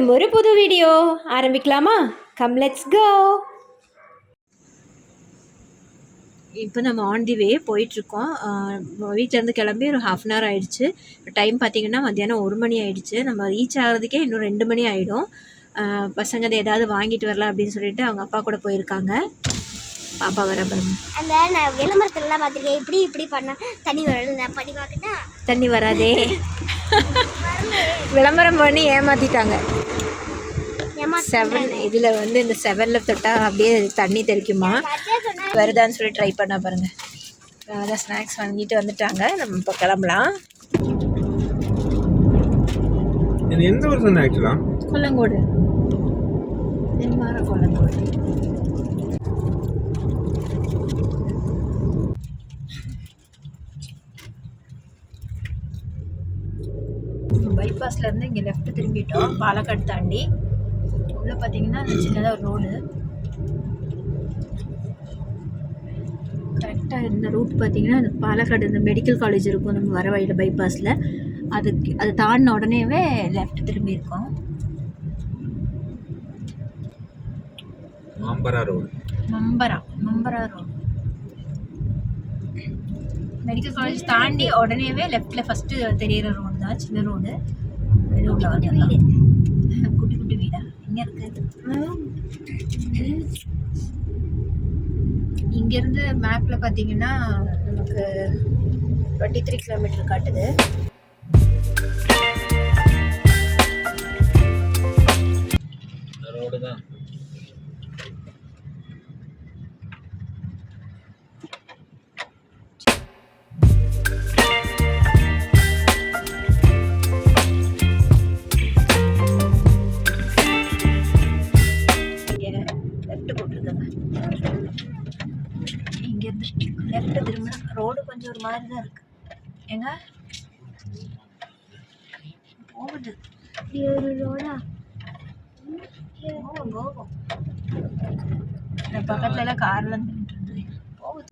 மற்றும் ஒரு புது வீடியோ ஆரம்பிக்கலாமா? Come let's go. இப்போ நம்ம ஆன் தி வே போயிட்டுருக்கோம். வீட்டிலேருந்து கிளம்பி ஒரு 1/2 அன் ஹவர் ஆகிடுச்சு. இப்போ டைம் பார்த்திங்கன்னா மத்தியானம் 1 மணி ஆகிடுச்சு. நம்ம ரீச் ஆகிறதுக்கே இன்னும் 2 மணி ஆகிடும். பசங்க ஏதாவது வாங்கிட்டு வரலாம் அப்படின்னு சொல்லிட்டு அவங்க அப்பா கூட போயிருக்காங்க. பாப்பா வர பாருங்க. அந்த நான் விளம்பரத்துலலாம் பார்த்துருக்கேன். இப்படி பண்ணால் தண்ணி வரும். நான் பண்ணி பார்க்கட்டா? தண்ணி வராதே. விளம்பரம் பண்ணி ஏமாற்றிட்டாங்க. 7 இதில் வந்து இந்த 7ல் தொட்டால் அப்படியே தண்ணி தெளிக்குமா வருதான்னு சொல்லி ட்ரை பண்ண பாருங்கள். அதான் ஸ்நாக்ஸ் வாங்கிட்டு வந்துட்டாங்க. நம்ம இப்போ கிளம்பலாம். எந்த ஊர் சொன்ன ஆக்சுவலாக? கொல்லங்கோடு. தென்மார கொல்லங்கோடு. பைபாஸ்லேருந்து இங்கே லெஃப்ட் திரும்பிட்டோம். பாலக்காடு தாண்டி உள்ளே பார்த்தீங்கன்னா அந்த சின்னதாக ரோடு. கரெக்டாக இந்த ரூட் பார்த்தீங்கன்னா அந்த பாலக்காடு இந்த மெடிக்கல் காலேஜ் இருக்கும் நம்ம வர வழியில் பைபாஸில். அது தாண்டின உடனேவே லெஃப்ட் திரும்பி இருக்கோம். மம்பரா ரோடு. மம்பரா ரோடு. மெடிக்கல் காலேஜ் தாண்டி உடனேவே லெஃப்டில் ஃபஸ்ட்டு தெரியிற ரோடு தான், சின்ன ரோடு. ரோட்டில் வந்து குட்டி குட்டி வீடா இங்கே இருக்குது. இங்கேருந்து மேப்பில் பார்த்தீங்கன்னா நமக்கு 23 கிலோமீட்டர் காட்டுது. ரோடு தான். லெஃப்ட் திரும்ப ரோடு கொஞ்சம் ஒரு மாதிரி தான் இருக்கு. எங்க போகுது ரோடா? போகும். பக்கத்துல எல்லாம் கார்ல இருந்தது போகுது.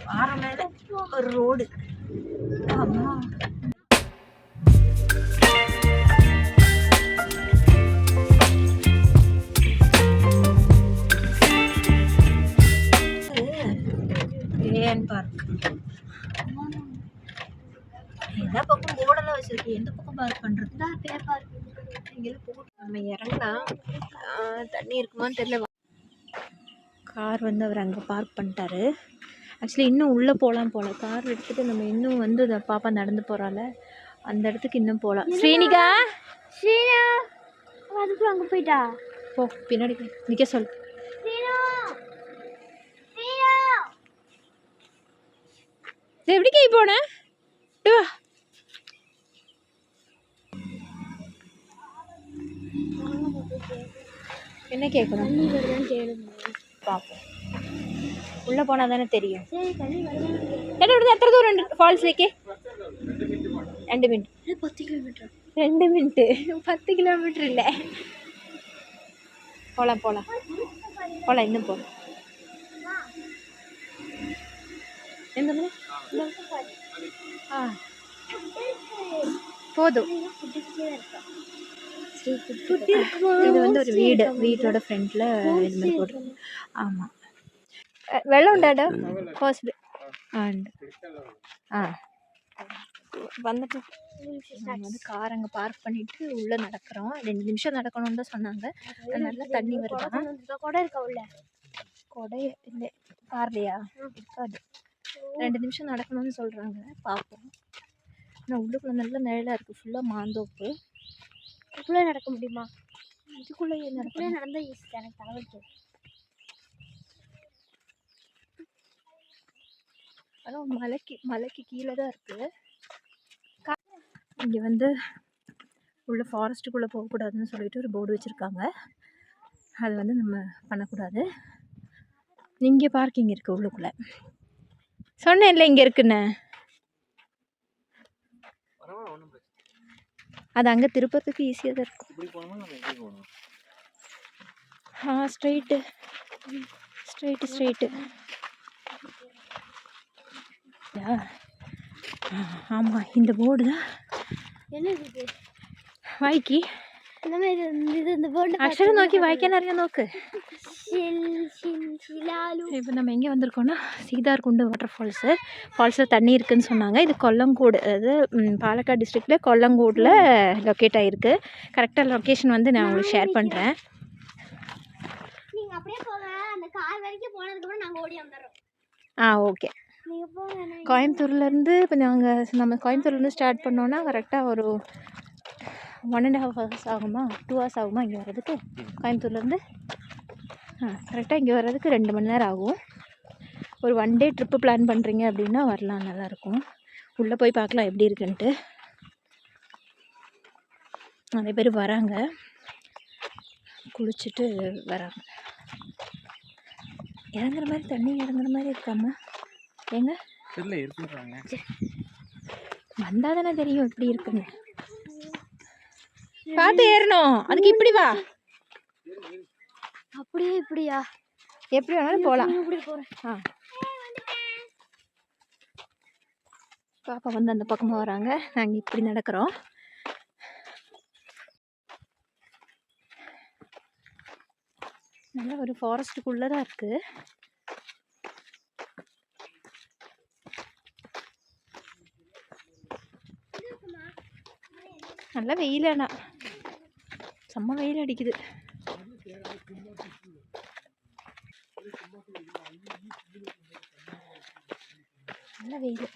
பாறை மேல ஒரு ரோடு. அம்மா பார்க். எல்லா பக்கம் போர்டெல்லாம் வச்சிருக்கு. எந்த பக்கம் பார்க் பண்றது? நம்ம இறங்கலாம். தண்ணி இருக்குமான்னு தெரியல. கார் வந்து அவர் அங்கே பார்க் பண்ணிட்டாரு. ஆக்சுவலி இன்னும் உள்ளே போகலாம் போல. கார் எடுத்துகிட்டு நம்ம இன்னும் வந்து அதை பாப்பா நடந்து போகிறாள் அந்த இடத்துக்கு இன்னும் போகலாம். ஸ்ரீனிகா அதுக்கு அங்கே போயிட்டா போ, பின்னாடி நிற்க சொல். எப்படி கை போன? என்ன கேட்கணும்? பார்ப்போம். உள்ளே போனால் தானே தெரியும். எத்தனை தூரம் ஃபால்ஸ்லேக்கே? 2 மினிட். 10 கிலோமீட்டர். 2 மினிட்டு 10 கிலோமீட்டர் இல்லை. போகலாம் இன்னும் போகலாம். எந்த போதும். இது வந்து ஒரு வீட்டோட ஃப்ரண்ட்ல இது மாதிரி போட்டு. ஆமாம், வெள்ளம் உண்டாடா கோஸ்ட் வந்துட்டு வந்து கார் அங்கே பார்க் பண்ணிட்டு உள்ளே நடக்கிறோம். 2 நிமிஷம் நடக்கணும்னு தான் சொன்னாங்க. நல்லா தண்ணி வருதான். கொடை இருக்கா உள்ள? கொடை இல்லை, கார்லையா இருக்காது. 2 நிமிஷம் நடக்கணும்னு சொல்கிறாங்க. பார்ப்போம். ஆனால் உள்ளுக்குள்ளே நல்ல நிழலாக இருக்குது. ஃபுல்லாக மாந்தோப்பு. இதுக்குள்ளே நடக்க முடியுமா? இதுக்குள்ளேயே நடந்தால் ஈஸி. எனக்கு தலைவலிக்கு. ஆனால் மலைக்கு கீழே தான் இருக்குது. இங்கே வந்து உள்ள ஃபாரஸ்ட்டுக்குள்ளே போகக்கூடாதுன்னு சொல்லிட்டு ஒரு போர்டு வச்சுருக்காங்க. அது வந்து நம்ம பண்ணக்கூடாது. இங்கே பார்க்கிங் இருக்குது உள்ளுக்குள்ளே. சொன்னேன் இல்லை இங்கே இருக்குன்னு. அது அங்கே திருப்பத்துக்கு ஈஸியாக தான் இருக்கும். ஸ்ட்ரெயிட்டு ஆமாம், இந்த போர்டு தான் என்ன இது வாய்க்கு இந்த போர்டு அக்ஷரம் நோக்கி வாய்க்கா நிறைய நோக்கு. ஷிலாலு. இப்போ நம்ம எங்கே வந்திருக்கோம்னா சீதார்குண்டு வாட்டர் ஃபால்ஸில் தண்ணி இருக்குதுன்னு சொன்னாங்க. இது கொல்லங்கோடு, அதாவது பாலக்காடு டிஸ்ட்ரிக்டில் கொல்லங்கோடில் லொக்கேட் ஆகிருக்கு. கரெக்டாக லொக்கேஷன் வந்து நான் உங்களுக்கு ஷேர் பண்ணுறேன். நீங்கள் அப்படியே போங்க, அந்த கார் வரைக்கும் போனதுக்கப்புறம் நாங்கள் ஓடி வந்துடுறோம். ஓகே. நீங்கள் போங்க. கோயம்புத்தூர்லேருந்து இப்போ நம்ம கோயம்புத்தூர்லேருந்து ஸ்டார்ட் பண்ணோன்னா கரெக்டாக ஒரு 1.5 hours ஆகுமா, 2 hours ஆகுமா இங்கே வர்றதுக்கு. கோயம்புத்தூர்லேருந்து கரெக்டாக இங்கே வர்றதுக்கு 2 மணி நேரம் ஆகும். ஒரு 1 day ட்ரிப்பு பிளான் பண்ணுறீங்க அப்படின்னா வரலாம், நல்லாயிருக்கும். உள்ளே போய் பார்க்கலாம் எப்படி இருக்குன்ட்டு. நிறைய பேர் வராங்க, குளிச்சுட்டு வராங்க. இறங்குற மாதிரி தண்ணி இறங்குற மாதிரி இருக்காமா ஏங்க வந்தால் தானே தெரியும் எப்படி இருக்குன்னு. பார்த்து ஏறணும், அதுக்கு இப்படி வா. அப்படியே இப்படியா? எப்படி வேணாலும் போகலாம். இப்படி போகிறேன். பாப்பா வந்து அந்த பக்கமாக வராங்க, நாங்கள் இப்படி நடக்கிறோம். நல்ல ஒரு ஃபாரஸ்ட்டுக்குள்ளே தான் இருக்குது. நல்லா வெயிலானா, செம்ம வெயில் அடிக்குது. நல்ல வெயில்.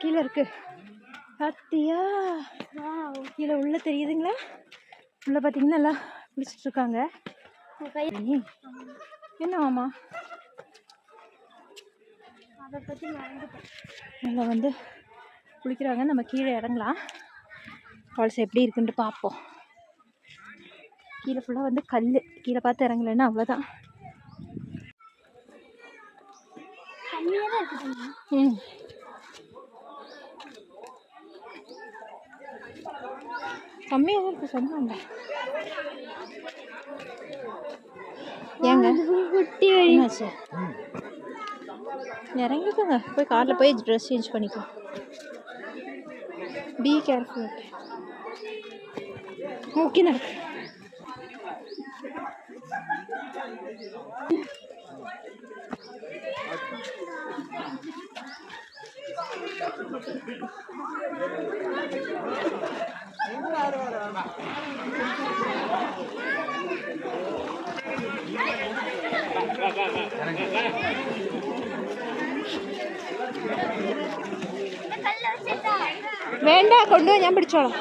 கீழே இருக்கு பார்த்தியா? கீழே உள்ள தெரியுதுங்களா? உள்ள பார்த்தீங்கன்னா எல்லாம் குளிச்சுட்டு இருக்காங்க. என்ன ஆமா, அதை பற்றி மறந்துட்டேன். நல்லா வந்து குளிக்கிறாங்க. நம்ம கீழே இறங்கலாம், ஃபால்ஸ் எப்படி இருக்குன்ட்டு பார்ப்போம். கீழே ஃபுல்லாக வந்து கல், கீழே பார்த்து இறங்கலைன்னா அவ்வளோதான். கம்மியாக தான் இருக்குது. கம்மியாக தான் இருக்குது சொன்னாங்க. ஏங்க குட்டி என்னாச்சு? இறங்கிக்கோங்க, போய் காரில் போய் ட்ரெஸ் சேஞ்ச் பண்ணிக்கோ. Be careful. ஓகே நடக்கு. വേണ്ട കൊണ്ടുപോ, ഞാൻ പിടിച്ചോളാം.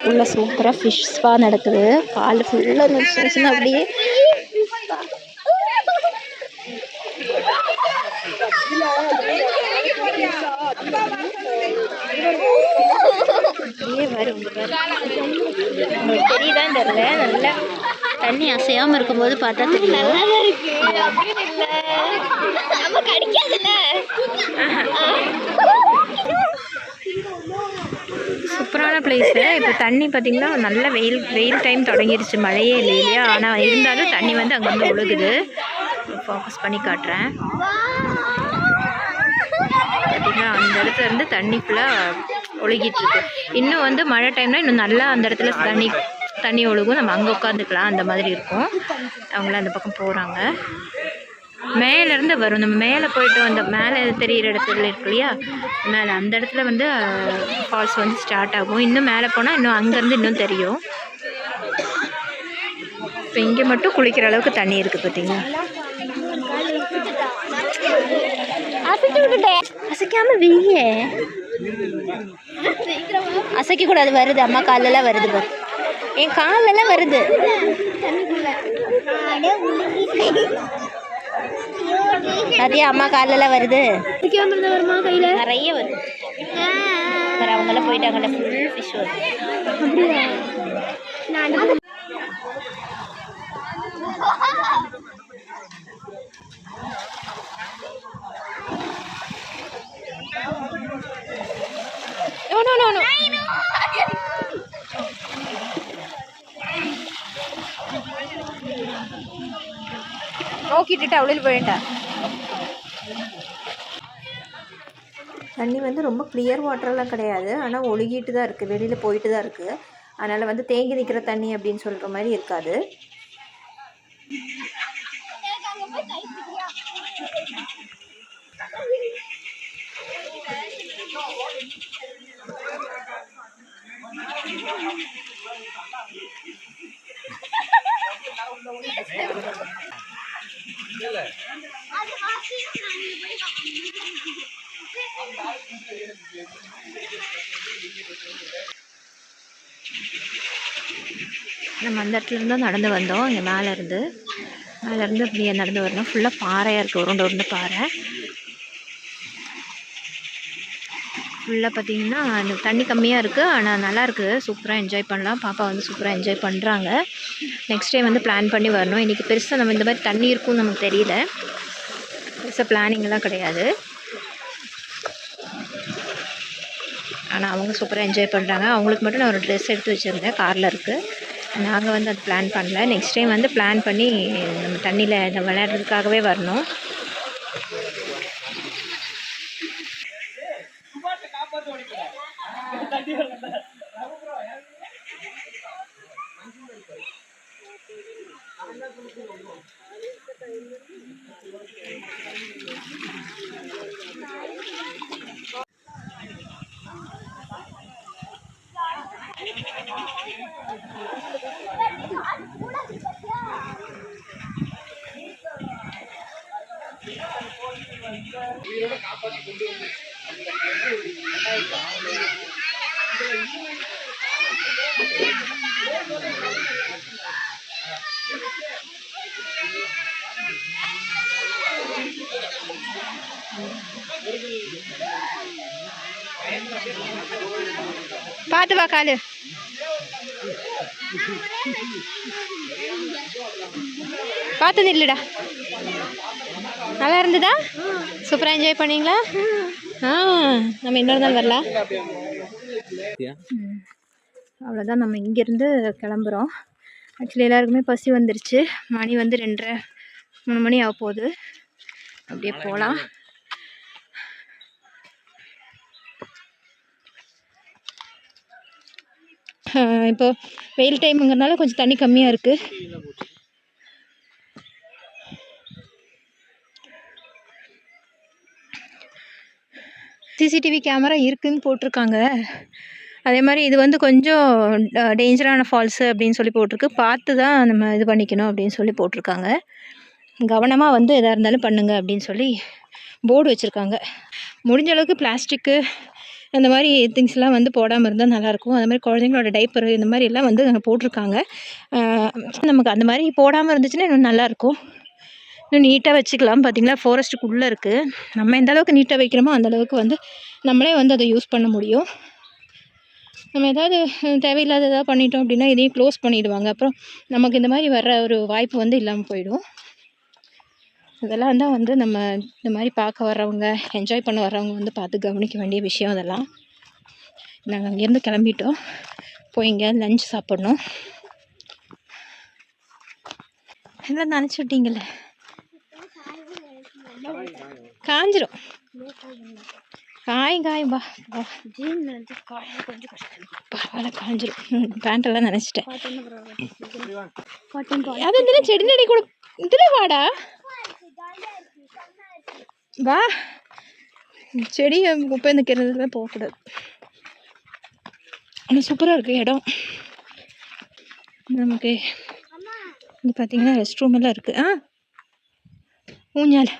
உள்ள சூப்பராக ஃபிஷ் ஸ்பா நடக்குது. கால் ஃபுல்லாக நடிச்சுன்னா அப்படியே வரும். உங்களுக்கு தெரியுதான் தெரியல, நல்லா தண்ணி அசையாமல் இருக்கும்போது பார்த்தா தெரியும். நல்லா இருக்கு அப்படின்னு இல்லை, நமக்கு அடிக்காதுல்ல. சூப்பரான பிளேஸு. இப்போ தண்ணி பார்த்திங்கன்னா நல்ல வெயில் டைம் தொடங்கிடுச்சு, மழையே இல்லை இல்லையா? ஆனால் இருந்தாலும் தண்ணி வந்து அங்கே வந்து ஒழுகுது. ஃபோக்கஸ் பண்ணி காட்டுறேன். பார்த்திங்கன்னா அந்த இடத்துல இருந்து தண்ணி ஃபுல்லாக ஒழுகிட்டுருக்கு. இன்னும் வந்து மழை டைமில் இன்னும் நல்லா அந்த இடத்துல தண்ணி ஒழுகும். நம்ம அங்கே உட்காந்துக்கலாம், அந்த மாதிரி இருக்கும். அவங்களாம் அந்த பக்கம் போகிறாங்க. மேலேருந்து வரும், நம்ம மேலே போயிட்டு வந்த மேலே தெரிகிற இடத்துல இருக்கு இல்லையா, மேலே அந்த இடத்துல வந்து ஃபால்ஸ் வந்து ஸ்டார்ட் ஆகும். இன்னும் மேலே போனால் இன்னும் அங்கேருந்து இன்னும் தெரியும். இப்போ இங்கே மட்டும் குளிக்கிற அளவுக்கு தண்ணி இருக்குது பார்த்தீங்களா? அசைக்காமல் வெய்ய அசைக்கக்கூடாது, வருது அம்மா காலெல்லாம் வருது பாரு, என் காலெல்லாம் வருது. அதே அம்மா காலெல்லாம் வருது, நிறைய வருது. அவங்களாம் போயிட்டாங்கல்ல, ஃபுல் ஃபிஷ் வருது. No. നോക്കിയിട്ടിട്ട് അവളിൽ വേണ്ട. தண்ணி வந்து ரொம்ப கிளியர் வாட்டரெல்லாம் கிடையாது, ஆனால் ஒழுகிட்டு தான் இருக்குது, வெளியில் போயிட்டு தான் இருக்குது. அதனால் வந்து தேங்கி நிற்கிற தண்ணி அப்படின்னு சொல்கிற மாதிரி இருக்காது. நம்ம அந்த இடத்துலேருந்து தான் நடந்து வந்தோம். இங்கே மேலேருந்து இப்படியே நடந்து வரணும். ஃபுல்லாக பாறையாக இருக்குது, உருண்டு பாறை. ஃபுல்லாக பார்த்திங்கன்னா அந்த தண்ணி கம்மியாக இருக்குது, ஆனால் நல்லாயிருக்கு, சூப்பராக என்ஜாய் பண்ணலாம். பாப்பா வந்து சூப்பராக என்ஜாய் பண்ணுறாங்க. நெக்ஸ்ட் டைம் வந்து பிளான் பண்ணி வரணும். இன்றைக்கி பெருசாக நம்ம இந்த மாதிரி தண்ணி இருக்கும்னு நமக்கு தெரியல, பெருசாக பிளானிங்லாம் கிடையாது. ஆனால் அவங்க சூப்பராக என்ஜாய் பண்ணுறாங்க. அவங்களுக்கு மட்டும் நான் ஒரு ட்ரெஸ் எடுத்து வச்சுருந்தேன், காரில் இருக்குது. நாங்கள் வந்து அது பிளான் பண்ணல. நெக்ஸ்ட் டைம் வந்து பிளான் பண்ணி நம்ம தண்ணியில் இந்த விளையாடுறதுக்காகவே வரணும். பார்த்து வா, காலு பார்த்து நில்லுடா. நல்லா இருந்ததா? சூப்பராக என்ஜாய் பண்ணீங்களா? நம்ம இன்னொரு நாள் வரலாம். அவ்வளோதான், நம்ம இங்கேருந்து கிளம்புறோம். ஆக்சுவலி எல்லாருக்குமே பசி வந்துருச்சு. மணி வந்து 2:30-3 மணி ஆக போகுது. அப்படியே போகலாம். இப்போ வெயில் டைமுங்கிறதுனால கொஞ்சம் தண்ணி கம்மியாக இருக்குது. சிசிடிவி கேமரா இருக்குதுன்னு போட்டிருக்காங்க. அதே மாதிரி இது வந்து கொஞ்சம் டேஞ்சரான ஃபால்ஸு அப்படின்னு சொல்லி போட்டிருக்கு. பார்த்து தான் நம்ம இது பண்ணிக்கணும் அப்படின்னு சொல்லி போட்டிருக்காங்க. கவனமாக வந்து எதாக இருந்தாலும் பண்ணுங்க அப்படின்னு சொல்லி போர்டு வச்சுருக்காங்க. முடிஞ்ச அளவுக்கு பிளாஸ்டிக்கு அந்த மாதிரி திங்ஸ்லாம் வந்து போடாமல் இருந்தால் நல்லாயிருக்கும். அது மாதிரி குழந்தைங்களோட டைப்பரு இந்த மாதிரி எல்லாம் வந்து அங்கே போட்டிருக்காங்க. நமக்கு அந்த மாதிரி போடாமல் இருந்துச்சுன்னா இன்னும் நல்லாயிருக்கும், இன்னும் நீட்டாக வச்சுக்கலாம். பார்த்திங்களா, ஃபாரஸ்ட்டுக்குள்ளே இருக்குது. நம்ம எந்த அளவுக்கு நீட்டாக வைக்கிறோமோ அந்தளவுக்கு வந்து நம்மளே வந்து அதை யூஸ் பண்ண முடியும். நம்ம ஏதாவது தேவையில்லாத ஏதாவது பண்ணிட்டோம் அப்படின்னா இதையும் க்ளோஸ் பண்ணிவிடுவாங்க. அப்புறம் நமக்கு இந்த மாதிரி வர்ற ஒரு வாய்ப்பு வந்து இல்லாமல் போயிடும். இதெல்லாம் தான் வந்து நம்ம இந்த மாதிரி பார்க்க வர்றவங்க, என்ஜாய் பண்ண வர்றவங்க வந்து பார்த்து கவனிக்க வேண்டிய விஷயம். அதெல்லாம் நாங்கள் அங்கேருந்து கிளம்பிட்டோம், போய் எங்கேயாவது லஞ்ச் சாப்பிட்ணும். எல்லாம் நினச்சி விட்டீங்கள்ல, காஞ்சிரும். காயும் பா, பரவாயில்ல, காஞ்சிரும். பேண்டெல்லாம் நினச்சிட்டேன். அது இந்த செடி நடி கூட இதில் வாடா வா, செடியை குப்பை நிற்கிறதுல போகக்கூடாது. ஆனால் சூப்பராக இருக்குது இடம். நமக்கு இது பார்த்திங்கன்னா ரெஸ்ட் ரூம் எல்லாம் இருக்குது. ஊஞ்சால்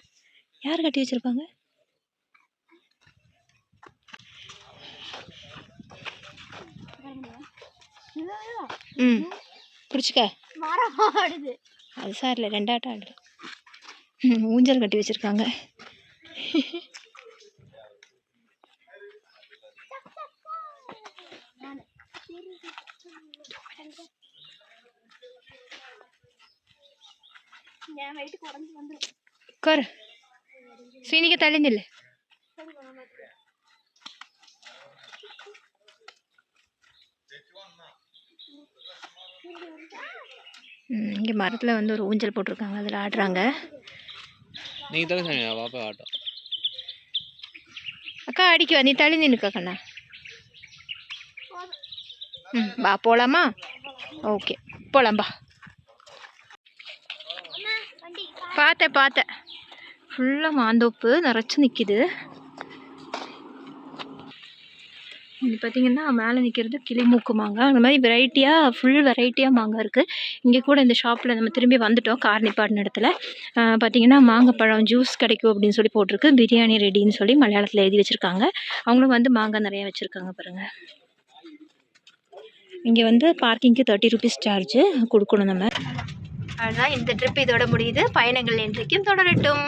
யார் கட்டி வச்சுருப்பாங்க? ம் பிடிச்சிக்க. மரம் ஆடுது. அது சார் இல்லை, 2 ஆட்டம் ஆடுது. ஊஞ்சல் கட்டி வச்சுருக்காங்க. உட்காரு, சீனிக்க தள்ளி நில்லு. இங்கே மரத்தில் வந்து ஒரு ஊஞ்சல் போட்டிருக்காங்க, அதில் ஆடுறாங்க. அக்கா அடிக்குவா, நீ தள்ளி நின்னுக்கா கண்ணா. ம் பா போகலாமா? ஓகே போகலாம் பா. பார்த்தேன் ஃபுல்லாக மாந்தோப்பு நிறச்சி நிற்கிது. இது பார்த்திங்கன்னா மேலே நிற்கிறது கிளிமூக்கு மாங்காய். அந்த மாதிரி வெரைட்டியாக ஃபுல் வெரைட்டியாக மாங்காய் இருக்குது. இங்கே கூட இந்த ஷாப்பில் நம்ம திரும்பி வந்துவிட்டோம் கார் நிப்பாட்டின இடத்துல. பார்த்திங்கன்னா மாங்காய் பழம் ஜூஸ் கிடைக்கும் அப்படின்னு சொல்லி போட்டிருக்கு. பிரியாணி ரெடின்னு சொல்லி மலையாளத்தில் எழுதி வச்சுருக்காங்க. அவங்களும் வந்து மாங்காய் நிறையா வச்சுருக்காங்க பாருங்கள். இங்கே வந்து பார்க்கிங்க்கு 30 ருபீஸ் சார்ஜு கொடுக்கணும் நம்ம. அதுதான் இந்த ட்ரிப் இதோட முடியுது. பயணங்கள் என்றைக்கும் தொடரட்டும்.